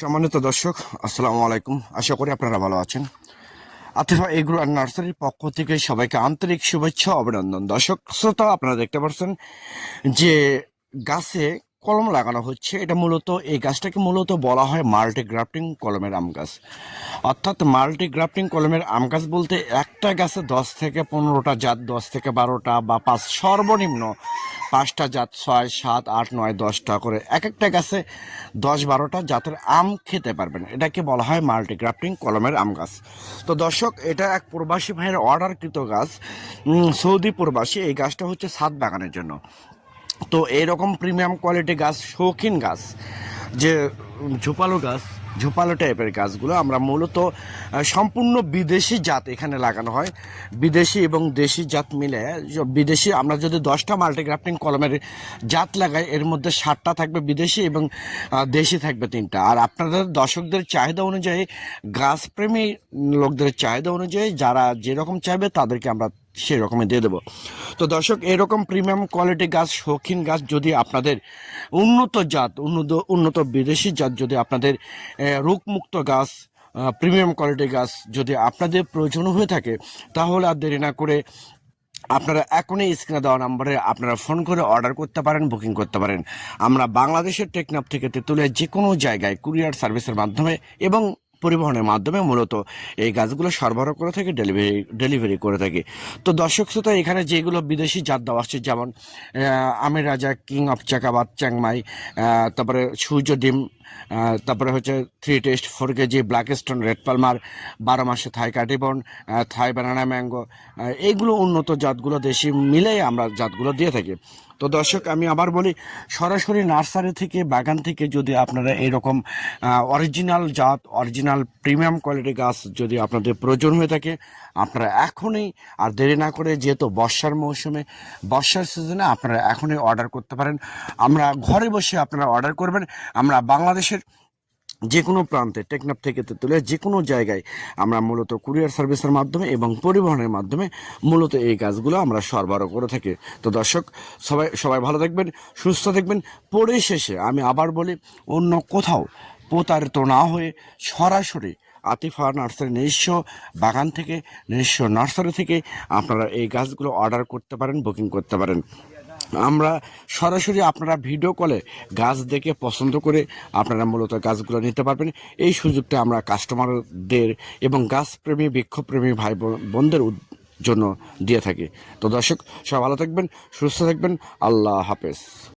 সম্মানিত দর্শক, আসসালামু আলাইকুম। আশা করি আপনারা ভালো আছেন। আতিফা এগ্রো অ্যান্ড নার্সারির পক্ষ থেকে সবাইকে আন্তরিক শুভেচ্ছা অভিনন্দন। দর্শক শ্রোতা, আপনারা দেখতে পাচ্ছেন যে গাছে কলম লাগানো হচ্ছে। এটা মূলত এই গাছটাকে মূলত বলা হয় মাল্টি গ্রাফটিং কলমের আম গাছ। অর্থাৎ মাল্টি গ্রাফটিং কলমের আম গাছ বলতে একটা গাছে 10 থেকে 15টা জাত, 10 থেকে 12টা বা 5, সর্বনিম্ন 5টা জাত, 6, 7, 8, 9, 10টা করে এক একটা গাছে 10-12টা জাতের আম খেতে পারবেন। এটাকে বলা হয় মাল্টি গ্রাফটিং কলমের আম গাছ। তো দর্শক, এটা এক প্রবাসী ভাইয়ের অর্ডারকৃত গাছ, সৌদি প্রবাসী। এই গাছটা হচ্ছে ছাদ বাগানের জন্য। তো এইরকম প্রিমিয়াম কোয়ালিটি গাছ, শৌখিন গাছ, যে ঝোপালো গাছ, ঝোপালো টাইপের গাছগুলো আমরা মূলত সম্পূর্ণ বিদেশি জাত এখানে লাগানো হয়। বিদেশি এবং দেশি জাত মিলে, বিদেশি আমরা যদি 10টা মাল্টিগ্রাফটিং কলমের জাত লাগাই, এর মধ্যে 7টা থাকবে বিদেশি এবং দেশি থাকবে 3টা। আর আপনাদের দর্শকদের চাহিদা অনুযায়ী, গাছপ্রেমী লোকদের চাহিদা অনুযায়ী যারা যেরকম চাইবে তাদেরকে আমরা সেই রকমই দিয়ে দেবো। তো দর্শক, এরকম প্রিমিয়াম কোয়ালিটি গাছ, শৌখিন গাছ যদি আপনাদের, উন্নত জাত, উন্নত বিদেশি জাত যদি আপনাদের, রোগমুক্ত গাছ, প্রিমিয়াম কোয়ালিটি গাছ যদি আপনাদের প্রয়োজন হয়ে থাকে, তাহলে আর দেরি না করে আপনারা এখনই স্ক্রিনে দেওয়া নাম্বারে আপনারা ফোন করে অর্ডার করতে পারেন, বুকিং করতে পারেন। আমরা বাংলাদেশের টেকনাফ থেকে তেঁতুলিয়া যে কোনো জায়গায় কুরিয়ার সার্ভিসের মাধ্যমে এবং পরিবহনের মাধ্যমে মূলত এই গাছগুলো সরবরাহ করে থাকি, ডেলিভারি করে থাকি। তো দর্শক শ্রোতা, এখানে যেগুলো বিদেশি জাত দেওয়া আসছে, যেমন আমের রাজা, কিং অফ চাকাবাদ, চ্যাংমাই, তারপরে সূর্য ডিম, তারপরে হচ্ছে 3 test, 4 KG, black stone, red Palmer, 12 মাসে থাই কাটিবন, থাই বানানা ম্যাঙ্গো, এইগুলো উন্নত জাতগুলো দেশি মিলেই আমরা জাতগুলো দিয়ে থাকি। তো দর্শক, আমি আবার বলি, সরাসরি নার্সারি থেকে, বাগান থেকে যদি আপনারা এরকম অরিজিনাল জাত, অরিজিনাল প্রিমিয়াম কোয়ালিটি গাছ যদি আপনাদের প্রয়োজন হয়ে থাকে, আপনারা এখনই আর দেরি না করে, যেহেতু বর্ষার মৌসুমে, বর্ষার সিজনে আপনারা এখনই অর্ডার করতে পারেন। আমরা ঘরে বসে আপনারা অর্ডার করবেন। আমরা বাংলাদেশের যে কোনো প্রান্তে, টেকনাফ থেকে তেঁতুলিয়া যে কোনো জায়গায় আমরা মূলত কুরিয়ার সার্ভিসের মাধ্যমে এবং পরিবহনের মাধ্যমে মূলত এই গাছগুলো আমরা সরবরাহ করে থাকি। তো দর্শক, সবাই ভালো থাকবেন, সুস্থ থাকবেন। পরিশেষে আমি আবার বলি, অন্য কোথাও প্রতারিত না হয়ে সরাসরি আতিফা নার্সারি নিজস্ব বাগান থেকে, নিজস্ব নার্সারি থেকে আপনারা এই গাছগুলো অর্ডার করতে পারেন, বুকিং করতে পারেন। আমরা সরাসরি, আপনারা ভিডিও কলে গাছ দেখে পছন্দ করে আপনারা মূলত গাছগুলো নিতে পারবেন। এই সুযোগটা আমরা কাস্টমারদের এবং গাছপ্রেমী, বৃক্ষপ্রেমী ভাই বোনদের জন্য দিয়ে থাকি। তো দর্শক, সবাই ভালো থাকবেন, সুস্থ থাকবেন। আল্লাহ হাফেজ।